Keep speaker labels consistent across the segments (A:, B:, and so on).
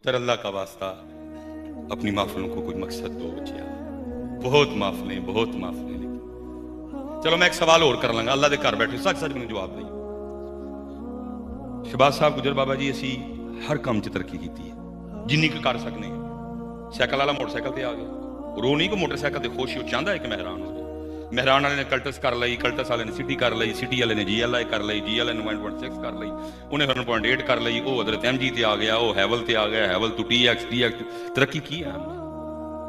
A: तर अल्लाह का वास्ता अपनी महफिलों को कोई मकसद दो बचिया। बहुत महफिलें लेकिन चलो मैं एक सवाल और कर लांगा। अल्लाह के घर बैठे सच सच मैंने जवाब दी। शहबाज साहब गुजर बाबा जी असी हर काम च तरक्की की है जिन्नी को कर सकने। साइकिल वाला मोटरसाइकिल से आ गया और वो नहीं को मोटरसाइकिल से खुश हो चाहता है कि मेहरान हो जाए। मेहरान वाले ने कल्टस कर ली, कल्टस वाले ने सिटी कर ली, सिटी वाले ने GLI कर ली, GLI ने 1.6 कर ली, उन्हें 1.8 कर ली, वो हज़रत MG ते आ गया, वो हैवल ते आ गया, हैवल तो TX तरक्की की है।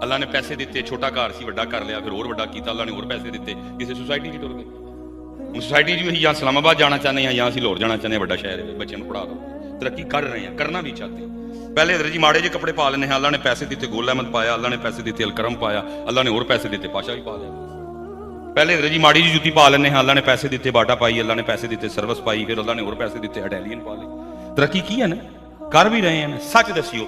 A: अल्लाह ने पैसे दिते, छोटा घर सी वड्डा कर लिया, फिर और वड्डा किया, अल्लाह ने और पैसे दिते, किसी सोसाइटी च टुर गए। हम सोसाइटी च भी या इस्लामाबाद जाना चाहते हैं या लाहौर जाना चाहते हैं, वड्डा शहर है, बच्चों को पढ़ा दो। तरक्की कर रहे हैं, करना भी चाहते हैं। पहले हज़रत जी माड़े जे कपड़े पा लेने, अल्लाह ने पैसे दिते, गोल अहमद पाया, अल्लाह ने पैसे दिते, अलकरम पाया, अल्लाह ने और पैसे दिते, पाशा भी पा लिया। पहले हज़रत जी माड़ी जी जुत्ती पा लेने, अल्लाह ने पैसे दिते, बाटा पाई, अल्लाह ने पैसे दिते, सर्विस पाई, फिर अल्लाह ने और पैसे दिते, इटालियन पा ली। तरक्की की है ना, कर भी रहे हैं ना। सच दसियो,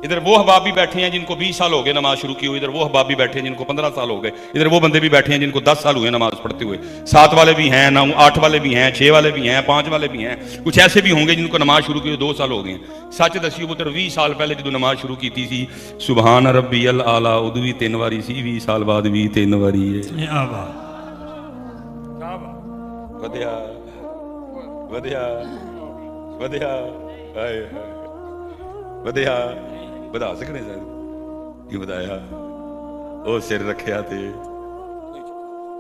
A: इधर वो हबाब भी बैठे हैं जिनको 20 साल हो गए नमाज शुरू की हुई, इधर वो हबाब भी बैठे हैं जिनको 15 साल हो गए, इधर वो बंदे भी बैठे हैं जिनको 10 साल हुए नमाज पढ़ते हुए। 7 वाले भी हैं, 9 8 वाले भी हैं, 6 वाले भी हैं, 5 वाले भी हैं, कुछ ऐसे भी होंगे जिनको नमाज शुरू की 2 साल हो गए। सच दसियो पुत्र 20 साल पहले जो नमाज शुरू की थी सुबहान रब्बियल आला उदू भी 3 वारी सी, 20 साल बाद भी 3 वारी है। वधिया वधिया वधिया वधिया ਵਧਾ सकने सर की ਵਧਾਇਆ। ਉਹ सिर रखिया ਤੇ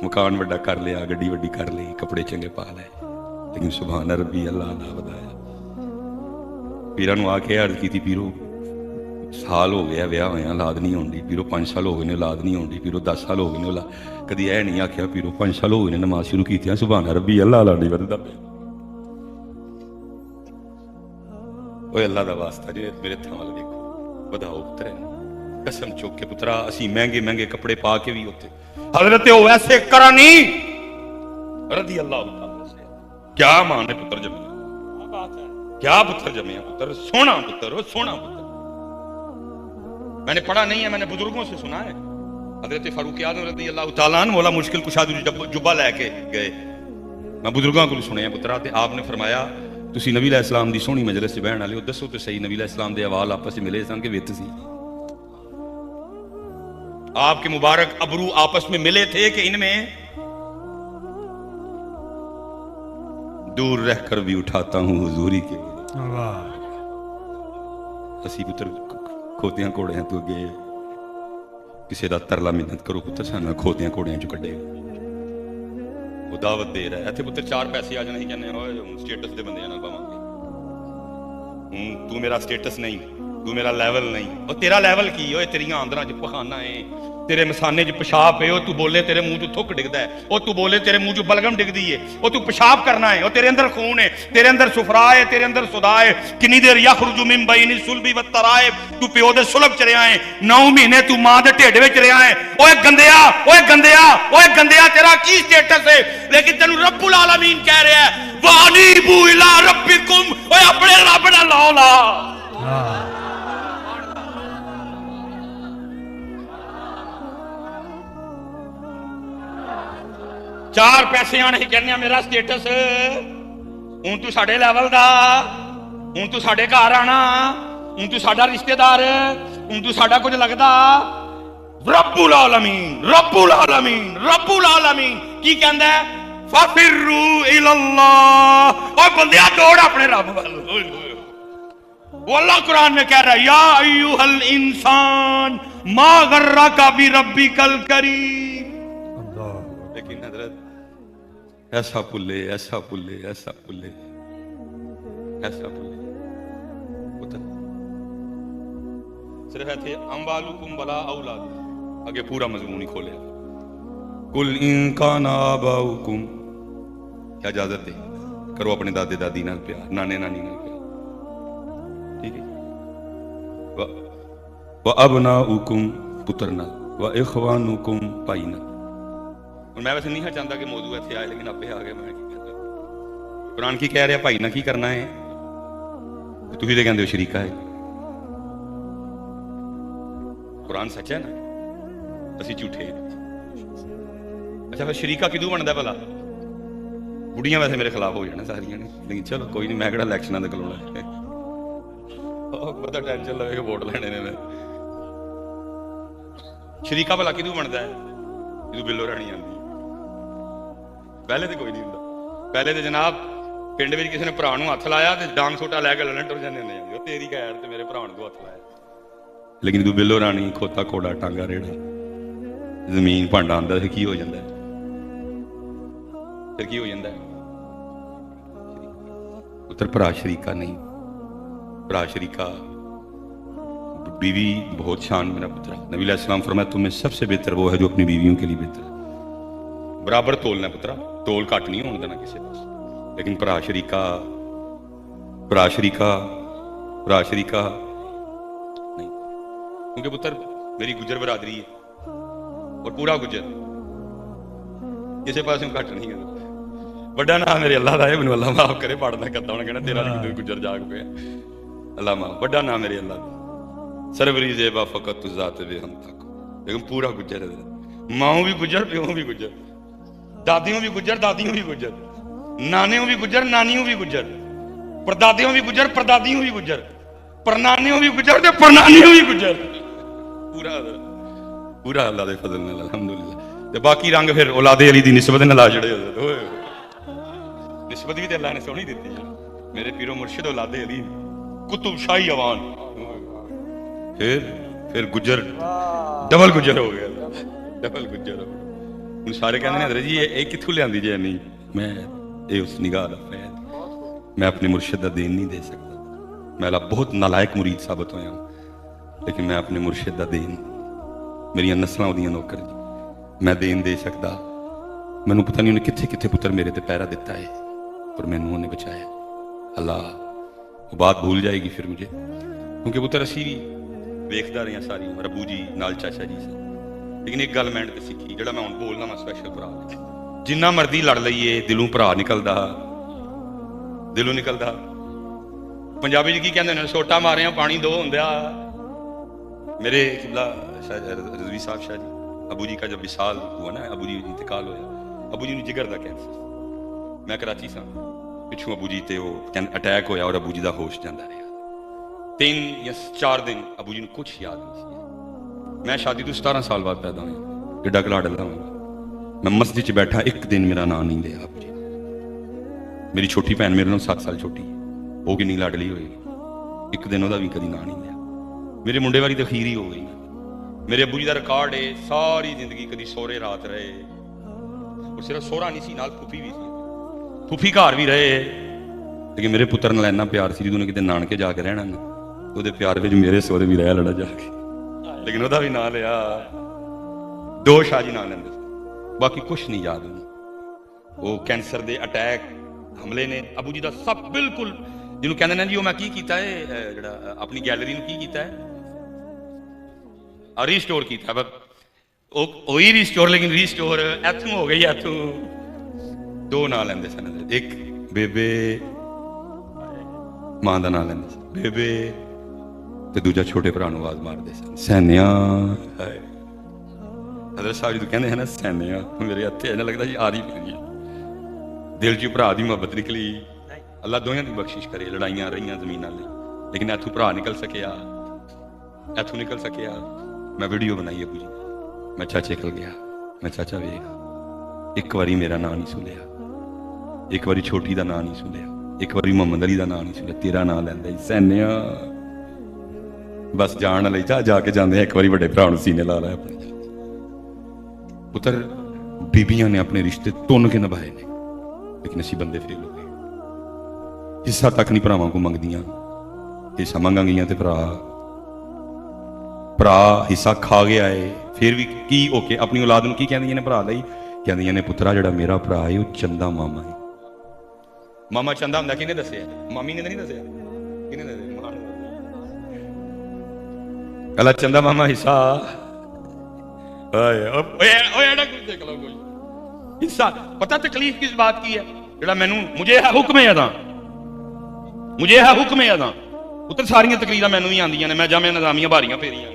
A: मकान ਵੱਡਾ कर लिया, ਗੱਡੀ ਵੱਡੀ कर ली, कपड़े चंगे पा लए, लेकिन सुभान रब्बी अल्लाह ना ਵਧਾਇਆ। पीरां नूं आके अर्ज की पीरो साल हो गया विआह होया औलाद नहीं होंदी, पीरो 5 साल हो गए ने औलाद नहीं होंदी, पीरो 10 साल हो गए ने औलाद, कदी ऐ नहीं आख्या पीरो 5 साल हो गए ने नमाज शुरू की सुभान रब्बी अल्लाह नहीं वधदा पे। ओए अल्लाह दा वास्ता जे मेरे थां वाल देखो, ਵਧਾਓ ਪੁੱਤਰ, कसम चुक के पुत्रा असी महंगे महंगे कपड़े पा के भी होते हजरत हो वैसे करानी रज़ी अल्लाह ताला से। क्या मान है पुत्र जमे, क्या पुत्र जमे पुत्र, सोना पुत्र, सोना पुत्र। मैंने पढ़ा नहीं है, मैंने बुजुर्गों से सुना है। हजरत फारूक आज़म रज़ी अल्लाह ताला अन्हु मौला मुश्किल कुशा जुब्बा लैके गए, मैं बुजुर्गों को सुने पुत्रा, ते आपने फरमाया तुसी नबी अलैहि सलाम दी सोहनी मजलिस च बहन वाले हो, दसो तो सही नबी अलैहि सलाम दे अवाल आपस में मिले सन कि वित सी? आपके मुबारक अबरू आपस में मिले थे कि इनमें? दूर रहकर भी उठाता हूं हुजूरी के। असी पुत्र खोतियां घोड़ियां तो अगे किसी का तरला मिन्नत करो पुत्र सानू खोतियां घोड़ियां चो कड्डे। वो दावत दे रहा है इत्थे पुत्र 4 पैसे आ जाने, कहने स्टेटस के बंदे नाल पावांगे। तू मेरा स्टेटस नहीं, तू मेरा लेवल नहीं। और तेरा लेवल की हो, तेरिया आंदरां च पखाना है, तेरे मसाने च पेशाब है, तू बोले तेरे मुंह चो थुक डिगदा है, और तू बोले तेरे मुंह चो बलगम डिगदी है, और तू पेशाब करना है, और तेरे अंदर खून है, तेरे अंदर सुफरा है, तेरे अंदर सुदा है। किन्नी देर यखरुजु मिन बैनि सुल्बी व तराइब, तू प्यो दे सुलब च रहा है, 9 महीने तू मां दे ढिड विच रहा है। ओए गंदिया, ओए गंदिया, ओए गंदिया, तेरा की स्टेटस है? लेकिन तेनू रब्बुल आलमीन कह रहा है वानीबू इला रब्बिकुम, ओए अपने रब नाल लाओ ला। चार पैसे आने कहने मेरा स्टेटस, हूं तू साडे लेवल दा, हूं तू साडे घर आना, हूं तू साडा रिश्तेदार, हूं तू साडा कुछ लगदा। रब्बुल आलमीन, रब्बुल आलमीन, रब्बुल आलमीन की कहंदा है फफिरू इलल्लाह, ओ बंदिया दौड़ अपने रब वाल। वो अल्लाह कुरान में कह रहा है या अय्युहल इंसान मा गर्रका बि रब्बिकल करीम। लेकिन हजरत ऐसा पुल्ले, ऐसा पुल्ले, ऐसा पुल्ले, ऐसा पुल्ले पुत्र सिर्फ है थे अम्बालुकुम वला औलाद, आगे पूरा मजमून ही खोले। कुल इन काना आबाउकुम, क्या इजाजत दे करो अपने दादे दादी नाल प्यार, नाने नानी नाल प्यार, ठीक है। व अबनाउकुम पुत्र नाल, व इखवानुकुम भाई नाल। मैं वैसे नहीं चाहता कि मौजू इत्थे आए, लेकिन आपे आ गया। मैं की कहता कुरान की कह रहा भाई ना की करना है, तुम तो कहते हो शरीका है। कुरान सच है ना, असी झूठे। अच्छा फिर शरीका किदू बनता भला? बुढ़ियां वैसे मेरे खिलाफ हो जाना सारियां ने, लेकिन चलो कोई नहीं, मैं किहड़ा इलैक्शनां दे खलोना। ਬੰਦਾ ਟੈਨਸ਼ਨ ਲਵੇ ਕਿ ਵੋਟ ਲੈਣੇ ਨੇ ਮੈਂ। ਸ਼ਰੀਕਾ ਭਲਾ ਕਿਹਨੂੰ ਬਣਦਾ ਹੈ ਜਦੋਂ ਬਿੱਲੋ ਰਾਣੀ ਆਉਂਦੀ? ਪਹਿਲੇ ਤੇ ਕੋਈ ਨਹੀਂ ਹੁੰਦਾ। ਪਹਿਲੇ ਤੇ ਜਨਾਬ ਪਿੰਡ ਵਿੱਚ ਕਿਸੇ ਨੇ ਭਰਾ ਨੂੰ ਹੱਥ ਲਾਇਆ ਤੇ ਡਾਂਗ ਸੋਟਾ ਲੈ ਕੇ ਲੜਨ ਟੁਰ ਜਾਂਦੇ ਹੁੰਦੇ ਆ, ਉਹ ਤੇਰੀ ਖੈਰ ਤੇ ਮੇਰੇ ਭਰਾ ਨੂੰ ਤੂੰ ਹੱਥ ਲਾਇਆ। ਲੇਕਿਨ ਜਦੋਂ ਬਿੱਲੋ ਰਾਣੀ ਖੋਤਾ ਕੋੜਾ ਟਾਂਗਾ ਰੇੜਾ ਜ਼ਮੀਨ ਭਾਂਡਾ ਆਉਂਦਾ ਫਿਰ ਕੀ ਹੋ ਜਾਂਦਾ? ਫਿਰ ਕੀ ਹੋ ਜਾਂਦਾ? ਪੁੱਤਰ ਭਰਾ ਸ਼ਰੀਕਾ ਨਹੀਂ, भरा शरीका बीवी बहुत शान मेरा पुत्र। नबी अलैहिस्सलाम फरमाया तुम्हें सबसे बेहतर वो है जो अपनी बीवियों के लिए बेहतर है। बराबर तोलना पुत्रा, तोल घट नहीं होने देना किसी पास। लेकिन भरा शरीका भरा शरीका भरा शरीका नहीं, क्योंकि पुत्र मेरी गुजर बरादरी है और पूरा गुजर किसी पास घट नहीं है। बड़ा नाम मेरे अल्लाह का है, मैनू अल्लाह माफ करे पढ़ना करता उन्हें कहना तेरा गुजर जाग पे अल्लाह माफ। बड़ा नाम मेरे अल्लाह का सरवरी जेबा फकत तू जात वे हम तक, लेकिन पूरा गुजर है। माओ भी गुजर, प्यो भी गुजर, दादियों भी गुजर, दादियों भी गुजर, नानियों भी गुजर, नानियों भी गुजर, परदादियों भी गुजर, परदादियों भी गुजर, परनानियों भी गुजर, परनानियों भी गुजर। पूरा पूरा अल्लाह दे फजल नाल अल्हम्दुलिल्लाह। ते बाकी रंग फिर औलादे अली दी निस्बत नाल जड़े होए। निस्बत भी तो अल्लाह ने सोहनी दी है। मेरे पीरो मुर्शिद औलादे अली कुतुब शाही अवान। फिर गुजर डबल गुजर हो गया, डबल गुजर हो गया। उन सारे कहते हैं जी ये कित्थों लियांदी जे? नहीं, मैं ये उस निगाह दा फैद, मैं अपने मुर्शिद दा दीन नहीं दे सकता। मैं बहुत नालायक मुरीद साबित होया, लेकिन मैं अपने मुर्शिद दा दीन, मेरिया नस्लां ओदियां नौकर जी, मैं दीन दे सकता। मैनू पता नहीं उन्हें कित्थे कित्थे पुत्र मेरे ते पैरा दिता है, पर मैनू उन्हें बचाया। अल्लाह वो बात भूल जाएगी फिर मुझे, क्योंकि पुत्र असी भी वेखदा रहे सारी उम्र अबू जी नाल चाचा जी से। लेकिन एक गल मैं सीखी, जो मैं हुण बोलना मैं स्पैशल भरा, जिन्ना मर्जी लड़ लईए दिलों भरा निकलदा, दिलों निकलदा। पंजाबी जी की कहते हैं सोटा मारिया पानी दो होंदा। मेरे किबला रज़वी साहब शाह जी, अबू जी का जब विसाल हुआ ना, अबू जी इंतकाल होया, अबू जी ने जिगर का कैंसर, मैं कराची सा, पिछू अबू जी ते अटैक होया और अबू जी का होश जाता रहा। 3 या 4 दिन अबू जी ने कुछ याद नहीं। मैं शादी तो 17 साल बाद पैदा हुआ, एडा कला डला हुआ। मैं मस्जिद च बैठा, एक दिन मेरा नाम नहीं लिया अबू जी। मेरी छोटी भैन मेरे 7 साल छोटी, वो किन्नी लाडली होई, एक दिन वह भी कभी नाम नहीं लिया। मेरे मुंडे वाली तो खीर ही हो गई। मेरे अबू जी का रिकॉर्ड है, सारी जिंदगी कभी सोहरे रात रहे, और सिर्फ सोहरा नहीं सी, नाल फूफी भी सी, फूफी घर भी रहे। लेकिन मेरे पुत्र नाल इन्ना प्यार सी, जो किते नानके जाके रहना ना, ਉਹਦੇ प्यार में मेरे सोहरे भी रह लड़ा जाके। लेकिन वह भी ना लिया, 2 शाह जी ना लेंदे, बाकी कुछ नहीं याद। वो कैंसर के अटैक हमले ने अबू जी का सब बिल्कुल, जिन्होंने कहते हैं जी वो मैं की कीता है, जिहड़ा अपनी गैलरी नूं की कीता है, रीस्टोर किया। वही रीस्टोर, लेकिन रीस्टोर इथों हो गई, इथों 2 ना लेंदे सन। एक बेबे मां का ना लेंदे सन, बेबे ते दूजा छोटे भरा नूं आवाज मारदे सन, सैनिया। हज़रत साहब जी तो कहते हैं ना सैनिया, मेरे हथे इन्ना लगता जी आरी पी गई, दिल च भरा की मुहब्बत निकली। अल्लाह दोहां की बख्शिश करे। लड़ाइयां रही जमीन लई, लेकिन इथों भरा निकल सकिया, इथों निकल सकिया। मैं वीडियो बनाई अबू जी, मैं चाचे कल गया, मैं चाचा वेख, एक बारी मेरा नाम नहीं सुनिया, एक बारी छोटी का नाम नहीं सुनिया, एक बारी मोहम्मद अली का नाम नहीं सुनिया, तेरा नाम लैंदा सैनिया। बस जान वाले जाके जाते हैं, एक बारी बड़े भरा सीने ला लाया अपने। पुत्र बीबियां ने अपने रिश्ते तुन के निभाए ने, लेकिन असी बंदे फेल हो गए। हिस्सा तक नहीं भरावां को मंगदियां, हिस्सा मंगांगियां ते भरा हिस्सा खा गया है। फिर भी की ओके अपनी औलाद नूं की कहंदियां ने भरा लई, कहंदियां ने पुत्रा जिहड़ा मेरा भरा है वो चंदा मामा है। मामा चंदा हुंदा किहने दस्सिया? मामी ने नहीं दस्सिया, किहने दस्सिया? कला चंदा मामा हिस्सा हिस्सा। पता तकलीफ किस बात की है? जेड़ा मैनू मुझे है हुक्म है अदा, मुझे है हुक्म है अदा। उतर सारियां तकलीफां मैनू भी आंदियां ने, मैं जामिया निज़ामिया भारियां फेरियां।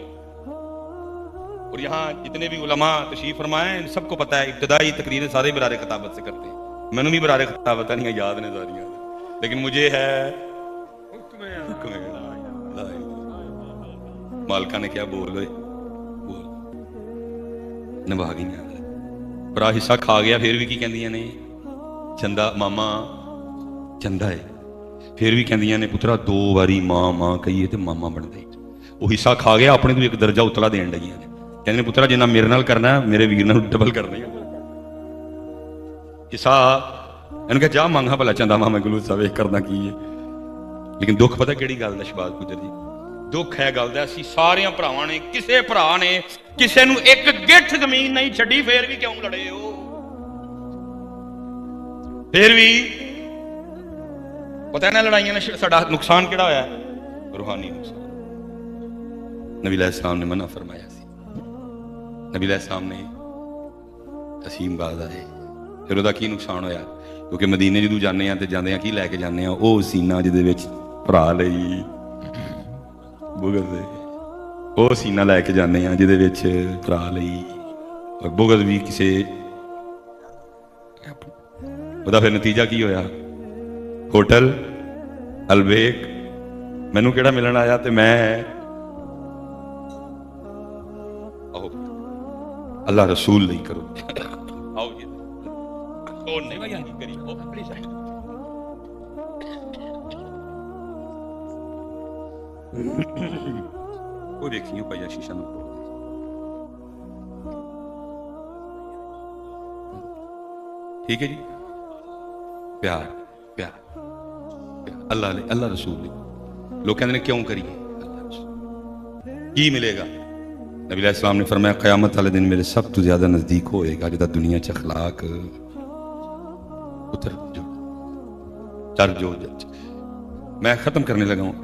A: और यहाँ जितने भी उलमा तशरीफ फरमाए सबको पता है, इब्तदाई तकरीरें सारे बरारे खिताबत से करते हैं। मैनू भी बरारे खिताबत नहीं याद ने सारियां, लेकिन मुझे है हुक्म है। ਮਾਲਕਾਂ ਨੇ ਕਿਹਾ ਬੋਲ ਓਏ ਬੋਲ, ਨਿਭਾ ਗਈਆਂ। ਭਰਾ ਹਿੱਸਾ ਖਾ ਗਿਆ, ਫਿਰ ਵੀ ਕੀ ਕਹਿੰਦੀਆਂ ਨੇ, ਚੰਦਾ ਮਾਮਾ ਚੰਦਾ ਹੈ। ਫਿਰ ਵੀ ਕਹਿੰਦੀਆਂ ਨੇ ਪੁੱਤਰਾ 2 ਵਾਰੀ ਮਾਂ ਮਾਂ ਕਹੀਏ ਤੇ ਮਾਮਾ ਬਣਦਾ ਹੀ। ਉਹ ਹਿੱਸਾ ਖਾ ਗਿਆ, ਆਪਣੇ ਤੋਂ ਇੱਕ ਦਰਜਾ ਉਤਲਾ ਦੇਣ ਡਈਆਂ ਨੇ। ਕਹਿੰਦੇ ਨੇ ਪੁੱਤਰਾ ਜਿੰਨਾ ਮੇਰੇ ਨਾਲ ਕਰਨਾ ਮੇਰੇ ਵੀਰ ਨਾਲ ਡਬਲ ਕਰਨਾ ਹੀ। ਹਿੱਸਾ ਇਹਨੂੰ ਕਿਹਾ ਜਾ ਮੰਗਾ ਭਲਾ ਚੰਦਾ ਮਾਮਾ ਗਲੂਸਾ ਵੇਖ ਕਰਨਾ ਕੀ ਹੈ। ਲੇਕਿਨ ਦੁੱਖ ਪਤਾ ਕਿਹੜੀ ਗੱਲ ਦਾ ਸ਼ਬਾਜ਼ ਗੁੱਜਰ ਜੀ, ਦੁੱਖ ਹੈ ਗੱਲ ਦਾ ਅਸੀਂ ਸਾਰਿਆਂ ਭਰਾਵਾਂ ਨੇ, ਕਿਸੇ ਭਰਾ ਨੇ ਕਿਸੇ ਨੂੰ ਇੱਕ ਗਿੱਠ ਜ਼ਮੀਨ ਨਹੀਂ ਛੱਡੀ, ਫੇਰ ਵੀ ਕਿਉਂ ਲੜੇ ਹੋ? ਫੇਰ ਵੀ ਪਤਾ ਇਹਨਾਂ ਲੜਾਈਆਂ ਨੇ ਸਾਡਾ ਨੁਕਸਾਨ ਕਿਹੜਾ ਹੋਇਆ? ਰੂਹਾਨੀ ਨੁਕਸਾਨ। ਨਬੀ ਅਲੈਹਿਸ ਸਲਾਮ ਨੇ ਮਨਾ ਫਰਮਾਇਆ ਸੀ। ਨਬੀ ਅਲੈਹਿਸ ਸਲਾਮ ਨੇ ਤਸੀਮ ਬਾਜ਼ ਆਏ, ਫਿਰ ਉਹਦਾ ਕੀ ਨੁਕਸਾਨ ਹੋਇਆ? ਕਿਉਂਕਿ ਮਦੀਨੇ ਜਦੋਂ ਜਾਂਦੇ ਆ ਤੇ ਜਾਂਦੇ ਆ ਕੀ ਲੈ ਕੇ ਜਾਂਦੇ ਆ? ਉਹ ਸੀਨਾ ਜਿਹਦੇ ਵਿੱਚ ਭਰਾ ਲਈ ਬੁਗਜ਼ ਦੇ, ਉਹ ਸੀਨਾ ਲੈ ਕੇ ਜਾਂਦੇ ਆ ਜਿਹਦੇ ਵਿੱਚ ਭਰਾ ਲਈ ਔਰ ਬੁਗਜ਼ ਵੀ ਕਿਸੇ। ਉਹਦਾ ਫਿਰ ਨਤੀਜਾ ਕੀ ਹੋਇਆ? ਹੋਟਲ ਅਲਬੇਕ ਮੈਨੂੰ ਕਿਹੜਾ ਮਿਲਣ ਆਇਆ ਤੇ ਮੈਂ ਆਹੋ ਅੱਲਾਹ ਰਸੂਲ ਲਈ ਕਰੋ। ਆਓ ਜੀ ਉਹ ਨਹੀਂ ਭਾਈ ਆਂਦੀ ਕਰੀ ਉਹ ਆਪਣੀ ਸਾਈਡ ਉਹ ਦੇਖੀਓ ਭਾਈ ਸ਼ੀਸ਼ਾ ਨੂੰ ਠੀਕ ਹੈ ਜੀ। ਪਿਆਰ ਪਿਆਰ ਅੱਲਾਹ ਲਈ, ਅੱਲਾਹ ਰਸੂਲ ਲਈ। ਲੋਕ ਕਹਿੰਦੇ ਨੇ ਕਿਉਂ ਕਰੀਏ? ਕੀ ਮਿਲੇਗਾ? ਨਬੀ ਅਲੈਹਿਸ ਸਲਾਮ ਨੇ ਫਰਮਾਇਆ क़यामत वाले दिन मेरे सब तो ज्यादा नजदीक होएगा जिदा दुनिया च अखलाक उतर जो चर जो। मैं खत्म करने लगा हूं।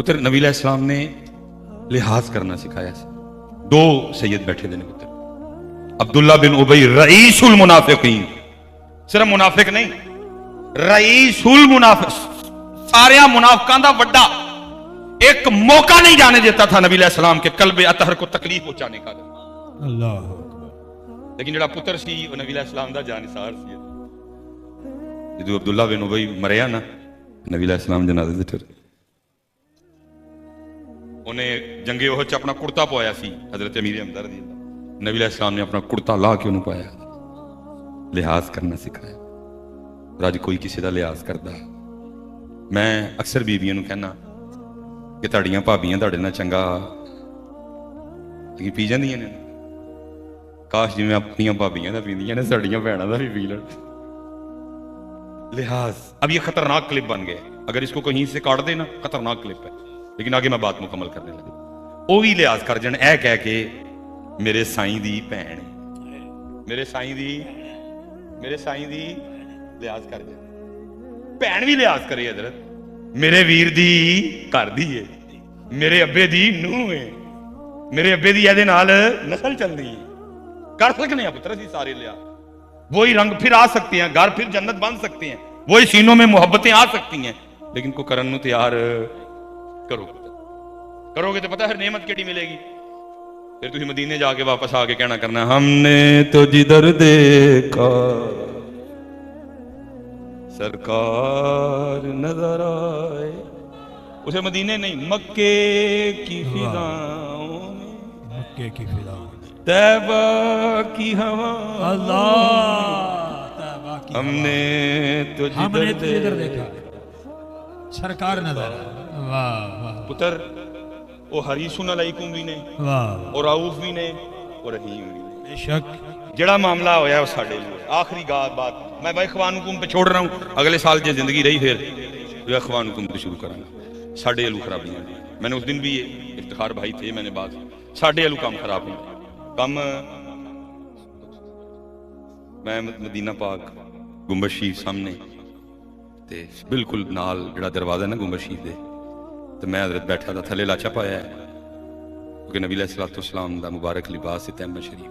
A: उतर नबी अलैहिस सलाम ने लिहाज करना सिखाया। 2 सैयद बैठे थे पुत्र, अब्दुल्ला बिन उबई रईसुल मुनाफिकीन, सिर्फ मुनाफिक नहीं रईसुल मुनाफिक, सारे मुनाफिकां दा वड्डा। एक मौका नहीं जाने देता था नबी अलैहि सलाम के कल्बे अतहर को तकलीफ पहुंचाने का। अल्लाह अकबर। लेकिन जड़ा पुत्र सी वो नबी अलैहि सलाम दा जानिसार सी। जो अब्दुल्ला बिन उबई मरिया ना, नबी अलैहि सलाम जनाजे ते ठहरे, उन्हें जंगे ओहद च अपना कुर्ता पवाया सी हजरत अमीर हमदर्द दी। नबी अलैहि सलाम ने अपना कुर्ता ला के उन्हें पाया, लिहाज करना सिखाया। और अज कोई किसी का लिहाज करता? मैं अक्सर बीबियों नूं कहना कि तुहाड़ियां भाबियां तुहाडे नाल चंगा पी जांदियां ने, काश जिवें अपनियां भाबियां दा पींदियां ने साडियां भैणां दा भी पी लैण। लिहाज। अब ये खतरनाक क्लिप बन गए, अगर इसको कहीं से काट देना खतरनाक क्लिप है, लेकिन आगे मैं बात मुकम्मल करने लगा। वो भी लिहाज कर जान ऐ कह के मेरे साईं दी भैण, मेरे साईं दी लिहाज कर जाए। भैण भी लिहाज करे हजरत, मेरे वीर दी घर दी है, मेरे अब्बे दी नूह है, मेरे अब्बे दी एदे नाल नस्ल चलदी है। कर सकने हैं पुत्र असीं सारे लिया। वही रंग फिर आ सकते हैं, घर फिर जन्नत बन सकते हैं, वही सीनों में मोहब्बतें आ सकती हैं, लेकिन को करन नूं तैयार करोगे तो पता है नेमत केड़ी मिलेगी। फिर तुसीं मदीने जाके वापस आके कहना करना हमने तो जिधर देखा सरकार नजर आए। उसे मदीने नहीं, मक्के की फिजाओं में, मक्के की फिजाओं में, तैबा की हवा, अल्लाह हमने तो जिधर देखा सरकार नजर। वाह वाह पुत्र, वो हरीसुन अलैकुम भी ने, वाह, और रऊफ भी ने, और रहीम भी ने। बेशक जड़ा मामला होया वो साडे लिए। आखिरी बात मैं भाई इखवानुकुम पे छोड़ रहा हूँ, अगले साल जो जिंदगी रही फिर इखवानुकुम पे शुरू करांगा। साडे अलू खराबियां, मैंने उस दिन भी इफ्तिखार भाई थे, मैंने बात साडे अलू काम खराब हुआ। कम मैं मदीना पाक गुंबद शरीफ सामने ते बिल्कुल नाल जड़ा दरवाजा ना गुंबद शरीफ दे, तो मैं हजरत बैठा था, थले लाचा पाया है क्योंकि नबी अलैहिस्सलाम दा मुबारक लिबास है तैमत शरीफ।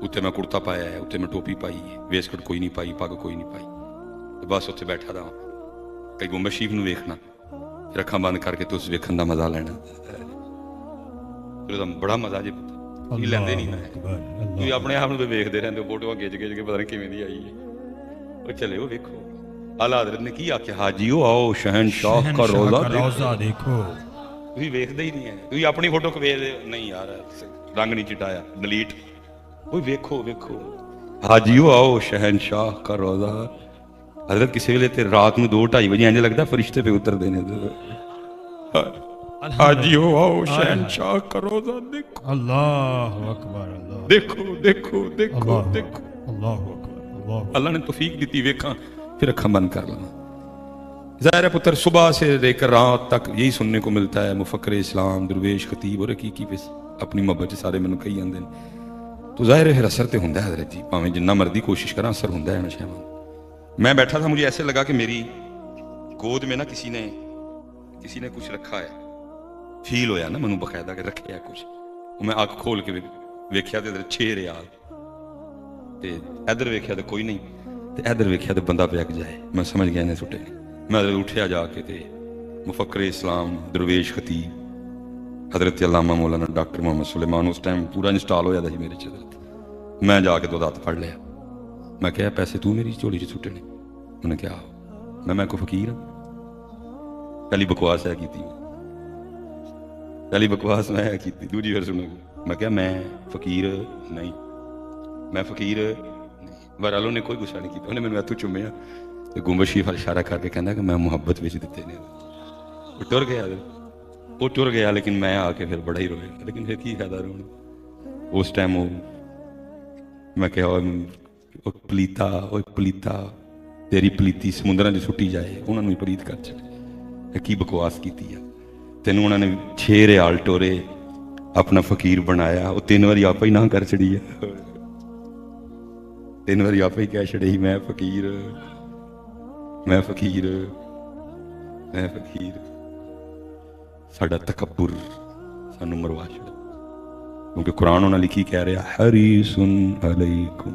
A: उत्ते मैं कुर्ता पाया है, उत्ते मैं टोपी पाई है, वेस्टकोट कोई नहीं पाई, पग कोई नहीं पाई, तो बस उत्ते बैठा था। कई गुंबद शरीफ नूं वेखना, फिर अखां बंद करके तुस वेखण दा मजा लेना। फिर बड़ा मजा जी लैंदे नहीं मैं, तुसीं अपने आप नूं वेखदे रहिंदे हो, फोटोआं खिच खिच के पता नहीं किवें दी आई है। वो चले वो वेखो आला हज़रत ने की आख्या, हाजियो आओ शहनशाह का रोजा देखो। ਤੁਸੀਂ ਵੇਖਦੇ ਹੀ ਨਹੀਂ ਹੈ, ਤੁਸੀਂ ਆਪਣੀ ਫੋਟੋ ਵੇਖਦੇ ਨਹੀਂ ਯਾਰ ਰੰਗ ਨਹੀਂ ਚਟਾਇਆ, ਡਿਲੀਟ। ਓਏ ਵੇਖੋ ਵੇਖੋ, ਹਾਜੀਓ ਆਓ ਸ਼ਹਿਨशाह का रोज़ा। हजरत किसी वेले ते रात ਨੂੰ 2-2:30 ਵਜੇ ਇੰਜ ਲੱਗਦਾ ਫਰਿਸ਼ਤੇ पे उतरਦੇ ਨੇ। हाजियो आओ शहनशाह का रोज़ा देखो,
B: अल्लाह अकबर, अल्लाह
A: देखो देखो देखो
B: अल्लाह
A: देखो।
B: अल्लाह अकबर।
A: अल्लाह ने तौफीक दी वेखा, फिर अखा बंद कर लेना। ज़ाहिर है पुत्र, सुबह से लेकर रात तक यही सुनने को मिलता है, मुफक्कर इस्लाम, दरवेश, खतीब और हकीकी पे अपनी मोहब्बत सारे मैनू कही जाते हैं। तो ज़ाहिर है असर तो होंदा है हज़रत जी, भावें जिन्ना मर्जी कोशिश करा असर होंदा है नशा में। मैं बैठा था, मुझे ऐसे लगा कि मेरी गोद में ना किसी ने कुछ रखा है, फील होया ना मैनू बकायदा कि रखे है कुछ। मैं अख खोल के वेख्या तो 6 रियाल, ते इधर वेख्या तो कोई नहीं, ते इधर वेख्या तो बंदा बैग जाए। मैं समझ गया इन्हें सुटे। मैं उठिया जाके ते मुफक्कर इस्लाम, दरवेश, खतीब, हजरत अल्लामा मौलाना डॉक्टर मोहम्मद सुलेमान उस टाइम पूरा इंस्टॉल हो जाता मेरे च। मैं जाके दो हत्थ फड़ लिया, मैं क्या पैसे तू मेरी झोली च सुट्टे ने? उन्हें क्या मैं कोई फकीर हाँ? पहली बकवास है की, पहली बकवास मैं की। दूजी फिर सुनो, मैं क्या मैं फकीर नहीं, मैं फकीर नहीं। बहरहाल उन्हें कोई गुस्सा नहीं किया, उन्हें मैंने हत्थों चुम्या ते गुंबशी पर इशारा करके कहना कि मैं मुहब्बत विच दिते ने। वो टुर गया, वो टुर गया, लेकिन मैं आके फिर बड़ा ही रोया। लेकिन फिर की फायदा रोना उस टाइम। वो मैं क्या पलीता तेरी पलीती समुद्रां च सुट्टी जाए, उन्होंने पलीत कर छड़े। की बकवास की तेन उन्होंने 6 रियाल टोरे अपना फकीर बनाया। वो 3 बारी आप ही ना कर छड़ी है, 3 बारी आप ही कह छड़े मैं फकीर, मैं फकीर, मैं फकीर। साडा तकब्बुर सानू मरवा छड़ा, क्योंकि कुरान उन्हें लिखी कह रहा हरीसुन अलैकुम।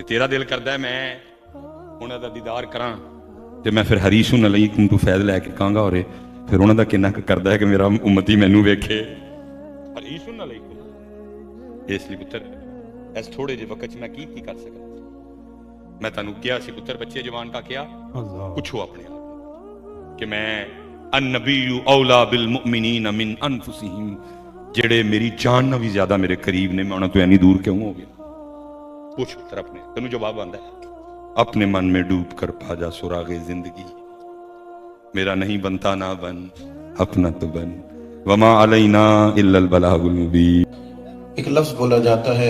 A: तेरा दिल करता है मैं उन्हों का दीदार करा, तो मैं फिर हरीसुन अलैकुम तू फैज़ लैके कहांगा। और फिर उन्होंने किन्ना करता है कि मेरा उम्मती मैनू वेखे। हरीसुन अलैकुम। इसलिए पुत्र इस थोड़े जे वक्त मैं की कर सका? मैं तेनू क्या सी पुत्र, बच्चे जवान का क्या पूछो अपने आप कि मैं अन्नबीयु औला बिल मुमिनीन मिन अनफुसिहिम, जेड़े मेरी जान ना भी ज्यादा मेरे करीब ने, मैं उन्होंने तो इन्नी दूर क्यों हो गया? पूछ पुत्र अपने, तेनू जवाब आंदा है। अपने मन में डूब कर पाजा सुरागे जिंदगी, मेरा नहीं बनता ना बन, अपना तो बन, वमा अलैना इल्लल बलागुल मुबीन।
C: एक लफ्ज बोला जाता है